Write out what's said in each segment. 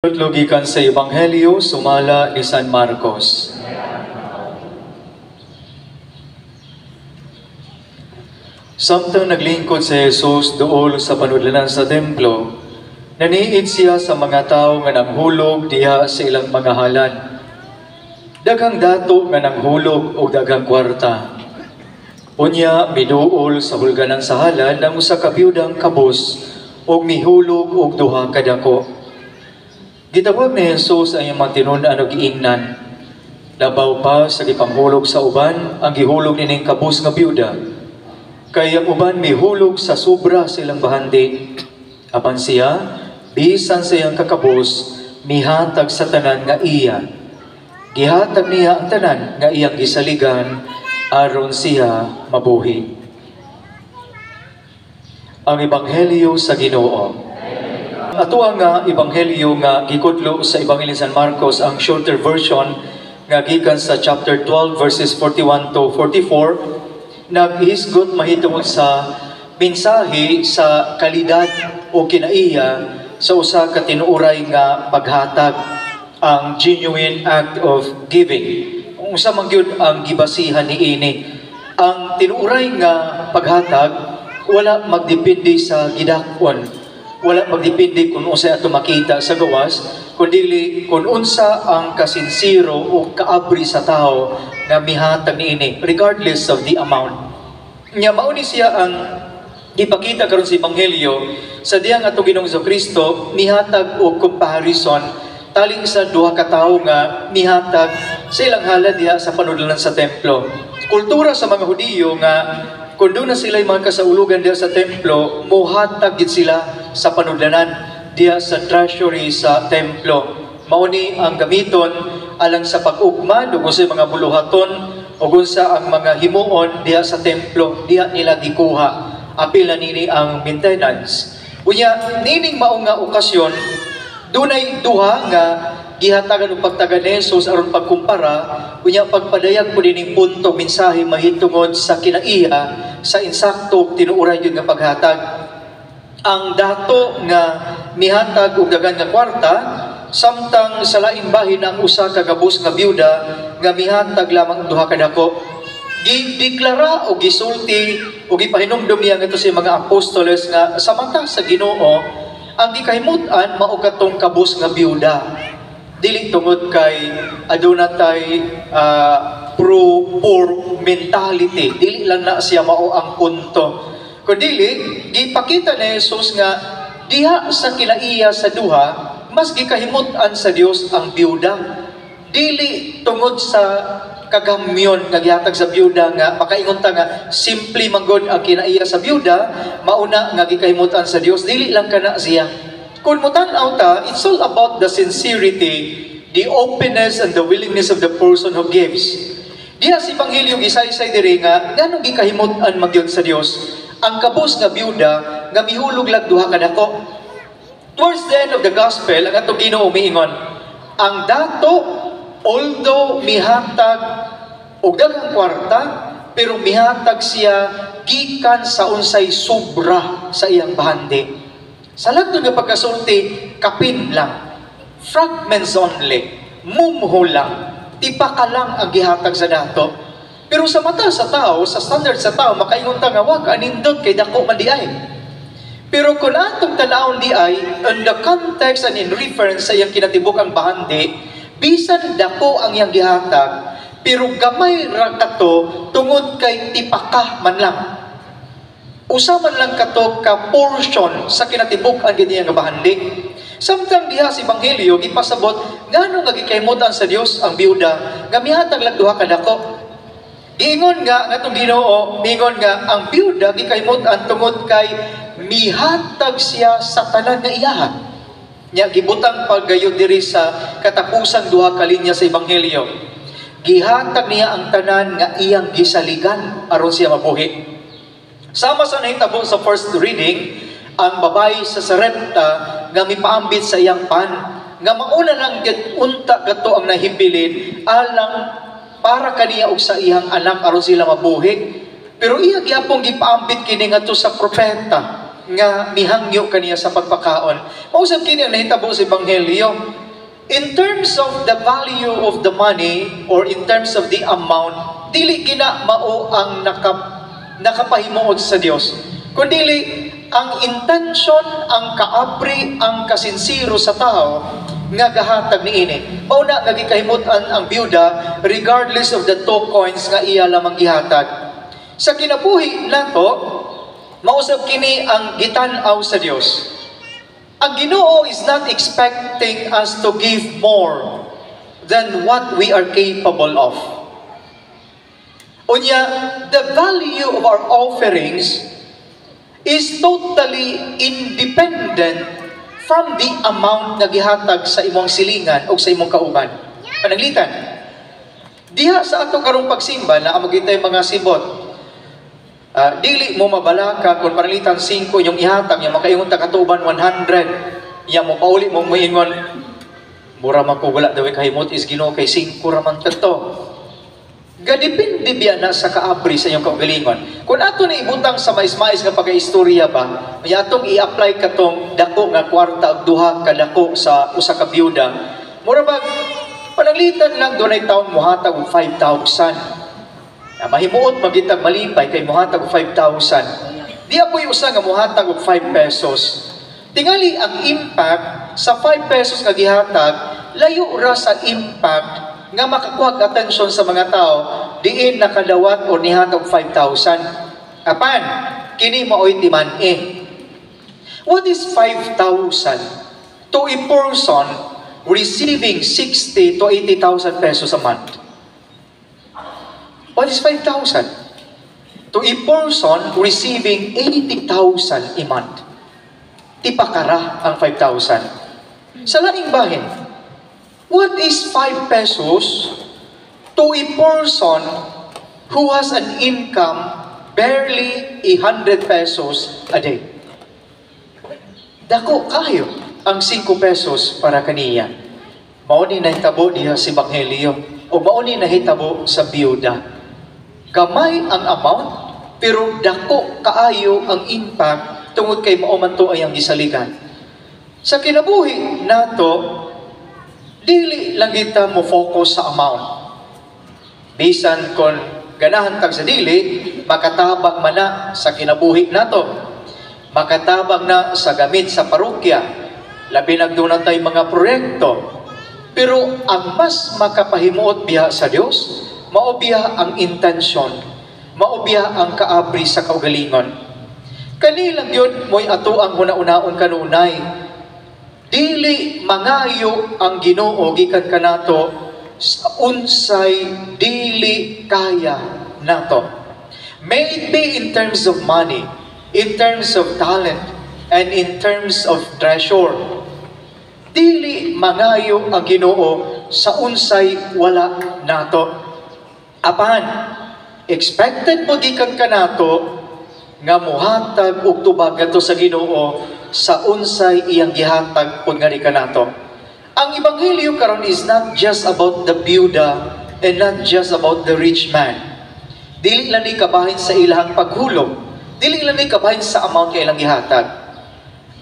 Lugikan sa Ebanghelyo sumala ni San Marcos. Samtang naglingkod si Jesus dool sa panudlanan sa templo, naniid siya sa mga tao nga nanghulog diha sa ilang mga halad. Daghang dato nga nanghulog o daghang kwarta. Unya miduol sa hulganan sa halad ang usa ka biyudang kabus o mihulog og duha ka dako. Gitawag ni Jesus ang iyang tinunan o giingnan. Labaw pa sa gipanghulog sa uban, ang gihulog nining kabus nga biyuda. Kaya ang uban mihulog sa sobra silang bahandi. Apan siya, bisan sa iyang kakabus, mihatag sa tanan nga iya. Gihatag niya ang tanan nga iyang gisaligan, aron siya mabuhi. Ang Ebanghelyo sa Ginoo. Ato nga Ebanghelyo nga gikudlo sa Ebanghelyo San Marcos, ang shorter version nga gikan sa chapter 12 verses 41 to 44, naghisgot mahitungod sa mensahe sa kalidad o kinaiya sa usa ka tinuoray nga paghatag, ang genuine act of giving. Unsa man gyud ang gibasihan niini? Ang tinuoray nga paghatag wala magdepende sa gidakon. Wala magdepende kung unsa ato makita sa gawas, kundi kung unsa ang kasinsiro o kaabri sa tao nga mihatag niini, regardless of the amount. Nya mao ni siya ang ipakita karon sa Ebanghelyo sa diyang ato Ginoong Kristo mihatag og comparison taling sa duha ka tawo nga mihatag sa ilang halad diha sa panudlanan sa templo. Kultura sa mga Hudiyo nga kung doon na sila'y mga kasaulugan diya sa templo, muhatag gid sila sa panudlanan diya sa treasury sa templo. Mauni ang gamiton alang sa pag-ugma, ug sa mga buluhaton, ug sa ang mga himuon diya sa templo, diya nila gikuha. Apil na nini ang maintenance. Unya, nining mao nga okasyon, dunay duha nga gihatagan og pagtagan ni Jesus aron pagkumpara, unya pagpadayag po dining punto mensahe mahitungod sa kinaiya sa insakto tinuoray gyud nga paghatag. Ang dato nga mihatag og daghan nga kwarta, samtang sa laing bahin ang usa ka gabus nga biyuda nga mihatag lamang duha ka dako. Gideklara o gisulti o gipahinumdum niya ngadto sa mga apostoles nga sa mata sa Ginoo ang gikahimutan mao katong kabus nga biyuda. Dili tungod kay aduna tay pro-poor mentality. Dili lang na siya mao ang punto. Kundi gipakita ni Jesus nga diha sa kinaiya sa duha, mas gikahimutan sa Dios ang biyuda. Dili tungod sa kagamyon nga gihatag sa biyuda nga makaingon ta nga simple manggod ang kinaiya sa biyuda, mauna nga gikahimutan sa Dios. Dili lang kana siya. Kung mutan-aw ta, it's all about the sincerity, the openness, and the willingness of the person who gives. Diya si Ebanghelyo gisaysay diri nga nganong gikahimutan magyud sa Dios ang kabus nga biyuda nga mihulog lag duha ka dako. Towards the end of the gospel, ang atong Ginoo miingon, ang dato although mihatag og daghang kwarta, pero mihatag siya gikan sa unsay sobra sa iyang bahandi. Sa lahat ng pagkasulti, kapin lang, fragments only, mumho lang, tipaka lang ang gihatag sa dato. Pero sa mata sa tao, sa standard sa tao, makaingon ta nga wag anindot kay dako man di ay. Pero kung atong tanawon di ay, in the context and in reference sa iyang kinatibuk ang bahandi, bisan dako ang iyang gihatag, pero gamay ra kato tungod kay tipaka man lang. Usaman lang kato ka portion sa kinatibuk-an gini nga bahandi. Samtang diha sa Ebanghelyo gipasabot ngano nga gikahimutan sa Dios ang biyuda nga mihatag lag duha ka dako. Giingon nga ngatong Ginoo, miingon nga ang biyuda gikahimutan tungod kay mihatag siya sa tanan nga iyaha. Nya gibutang pagayod diri sa katapusang duha ka linya sa Ebanghelyo. Gihatag niya ang tanan nga iyang gisaligan aron siya mabuhi. Sama sa nahitabo sa first reading, ang babae sa Sarepta nga mipaambit sa iyang pan, nga mauna lang unta kato ang nahibilin alang para kaniya og sa iyang anak aron sila mabuhi. Pero iya gyapon gipaambit kini ngadto sa propeta nga mihangyo kaniya sa pagpakaon. Mausap kini ang nahitabo sa Ebanghelyo. In terms of the value of the money or in terms of the amount, dili gina mao ang nakapahimuot sa Dios. Kundi ang intention, ang kaapri, ang kasinsiro sa tao nga gahatag niini. Mauna nga gikahimutan ang byuda regardless of the 2 coins nga iya lamang gihatag. Sa kinabuhi nato, mausap kini ang gitan-aw sa Dios. Ang Ginoo is not expecting us to give more than what we are capable of. Unya, the value of our offerings is totally independent from the amount na gihatag sa imong silingan o sa imong kauban. Pananglitan. Diha sa ato karong pagsimba na amagitay mga sibot. Dili mo mabalaka kung pananglitan 5 yung ihatag, yung makaingon ta katuban 100. Yang mo pauli mo moingon, mura man ko wala daw kahimot is Ginoo kay 5 ra man kadto. Gadipindi biya na sa kaabri sa iyong kaugalingon. Kung ato na ibutang sa mais-mais nga pag-istorya ba, may atong i-apply katong dako nga kwarta og duha ka dako sa usa ka byuda. Mura ba pananglitan lang dunay taon mohatag og 5,000. Mahimuot magitag malipay kay mohatag og 5,000. Di ako'y usa nga mohatag og 5 pesos. Tingali ang impact sa 5 pesos nga gihatag, layo ra sa impact nga makakuha atensyon sa mga tao diin nakadawat o nihatag 5,000. Apan, kini maoy timan What is 5,000 to a person receiving 60 to 80,000 pesos a month? What is 5,000 to a person receiving 80,000 a month? Tipakara ang 5,000. Sa laing bahin, what is 5 pesos to a person who has an income barely 100 pesos a day? Dako kayo ang 5 pesos para kaniya. Mauni nahitabo diha sa Ebanghelyo o mauni nahitabo sa biyuda. Gamay ang amount pero dako kaayo ang impact tungod kay mao man to ay ang gisaligan. Sa kinabuhi nato, dili lang kita mo focus sa amount. Bisan kon ganahan tag sa dili, makatabang man na sa kinabuhi nato. Makatabang na sa gamit sa parokya. Labi nagdunay mga proyekto. Pero ang mas makapahimuot biya sa Dios, mao biya ang intensyon, mao biya ang kaabri sa kaugalingon. Kanilang yun mo'y ato ang una-unaon kanunay. Dili mangayo ang Ginoo gikan kanato sa unsay dili kaya nato. May it be in terms of money, in terms of talent, and in terms of treasure. Dili mangayo ang Ginoo sa unsay wala nato. Apan, expected mo gikan kanato nga mohatag og tubag ngadto sa Ginoo sa unsay iyang gihatag pud nga kanato. Ang ebanghelyo karon is not just about the byuda and not just about the rich man. Dili lang ni kabahin sa ilahang paghulog. Dili lang ni kabahin sa amount kay ilang gihatag.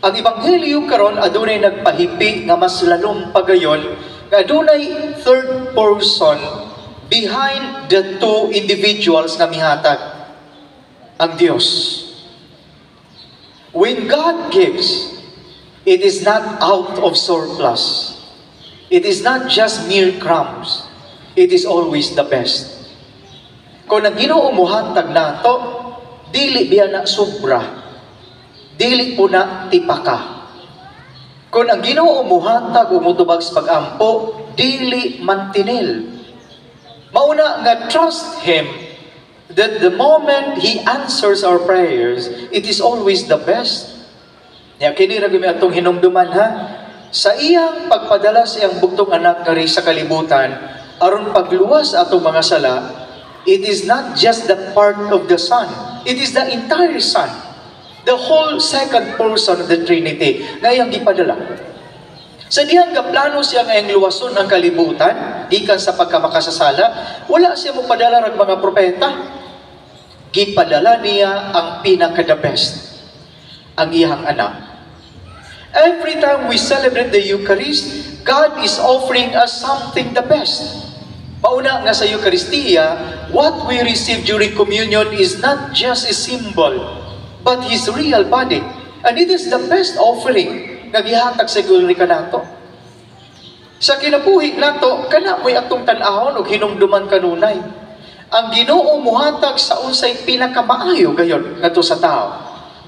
Ang ebanghelyo karon adunay nagpahipi nga mas lalong pagayon nga adunay third person behind the 2 individuals na mihatag. Ang Diyos. When God gives, it is not out of surplus. It is not just mere crumbs. It is always the best. Kung ang Ginoo muhatag nato, dili biya na sobra. Dili po na tipaka. Kung ang Ginoo muhatag o mutubag sa pag-ampo, dili mantinil. Mauna nga trust Him that the moment He answers our prayers, it is always the best. Ya kini ra gyud atong hinumduman ha. Sa iyang pagpadala sa iyang bugtong anak kari sa kalibutan aron pagluwas atong mga sala, it is not just the part of the Son, it is the entire Son, the whole second person of the Trinity nga iyang gipadala. Sa dihang gaplano siya nga iyang luwason ang kalibutan gikan sa pagkamakasasala, wala siya mo padala rag mga propeta. Gipadala niya ang pinaka-the best. ang iyang anak. Every time we celebrate the Eucharist, God is offering us something the best. Mauna nga sa Eucharistia, what we receive during communion is not just a symbol, but His real body. And it is the best offering nga gihatag sa gulri ka nato. Sa kinabuhi nato, kana mo'y atong tan-ahon o hinumduman kanunay. Ang Ginoo muhatag sa unsay pinakamaayo gayon ngadto sa tao.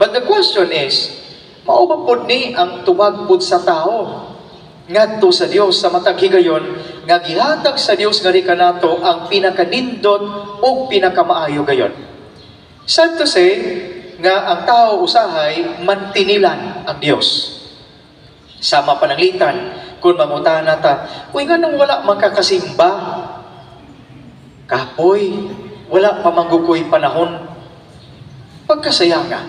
But the question is, mao ba pod ni ang tumagpod sa tao ngadto sa Dios sa matag higayon nga gihatag sa Dios nga kanato ang pinakanindot o pinakamaayo gayon. Sad to say nga ang tao usahay mantinilan ang Dios. Sama pananglitan kung mangutan nata, uy nga nang wala magkakasimba, kapoy, wala pamanggukoy panahon, pagkasaya nga.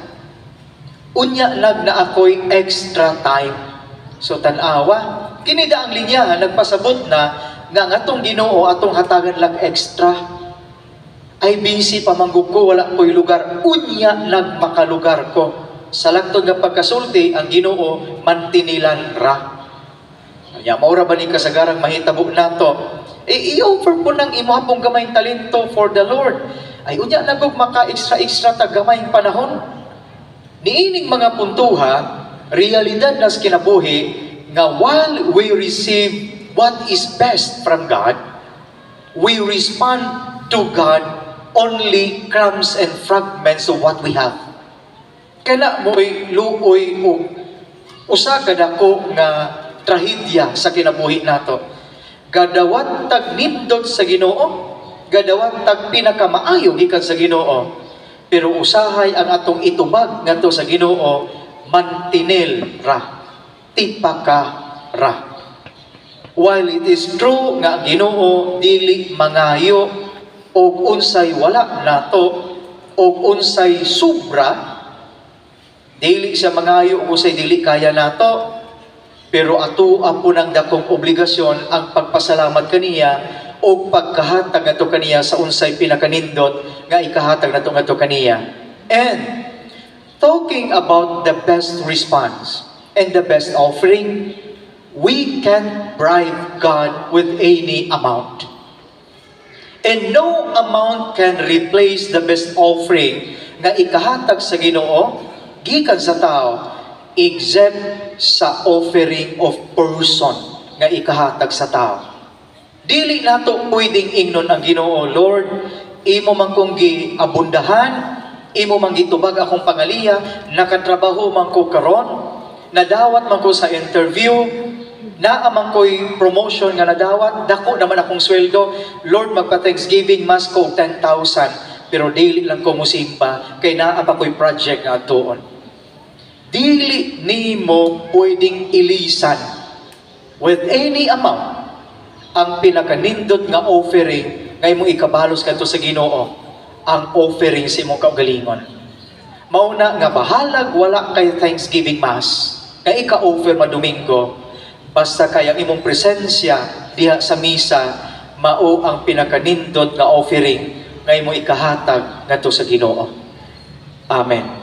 Unya nag na ako'y extra time. So tanawa, kinida ang linya, nagpasabot na nga atong Ginoo atong hatagan lang extra. Ay busy pamanggug ko, wala ko'y lugar. Unya nagmakalugar ko. Sa lagtod nga pagkasulti, ang Ginoo mantinilan ra. Kaya maura ba ni kasagarang mahitabo nato? I-offer po ng imapong gamayng talento for the Lord. Ay unya nagug maka-extra ta gamayng panahon. Niining mga puntuha, realidad nas kinabuhi, nga while we receive what is best from God, we respond to God only crumbs and fragments of what we have. Kana mo'y luoy o usa kadako nga trahedya sa kinabuhi nato. Gadawat tag nindot sa Ginoo, gadawat tag pinakamaayo gikan sa Ginoo. Pero usahay ang atong itubag ngadto sa Ginoo, mantinel ra, tipaka ra. While it is true nga ang Ginoo dili mangayo og unsay wala nato og unsay sobra, dili siya mangayo og unsay dili kaya nato, pero ato po ng dakong obligasyon ang pagpasalamat kaniya o pagkahatag nato kaniya sa unsay pinakanindot nga ikahatag nato ngadto kaniya. And talking about the best response and the best offering, we can bribe God with any amount. And no amount can replace the best offering nga ikahatag sa Ginoo gikan sa tao, except sa offering of person nga ikahatag sa tao. Dili nato pwedeng ingnon ang Ginoo, Lord, imo man kong giabundahan, imo man gitubag akong pangaliya, nakatrabaho man ko karon, nadawat man ko sa interview, naaman ko'y promotion nga nadawat, dako naman akong sweldo, Lord, magpa-Thanksgiving mas ko 10,000, pero dili lang ko musimba, kay naa pa ko'y project nga atuon. Dili nimo pwedeng ilisan with any amount ang pinakanindot nga offering nga imong ikabalos kadto sa Ginoo, ang offering sa imong kaugalingon. Mauna nga bahalag wala kay Thanksgiving Mass nga ika-offer madomingo, basta kay ang imong presensya diha sa misa mao ang pinakanindot nga offering nga imong ikahatag ngadto sa Ginoo. Amen.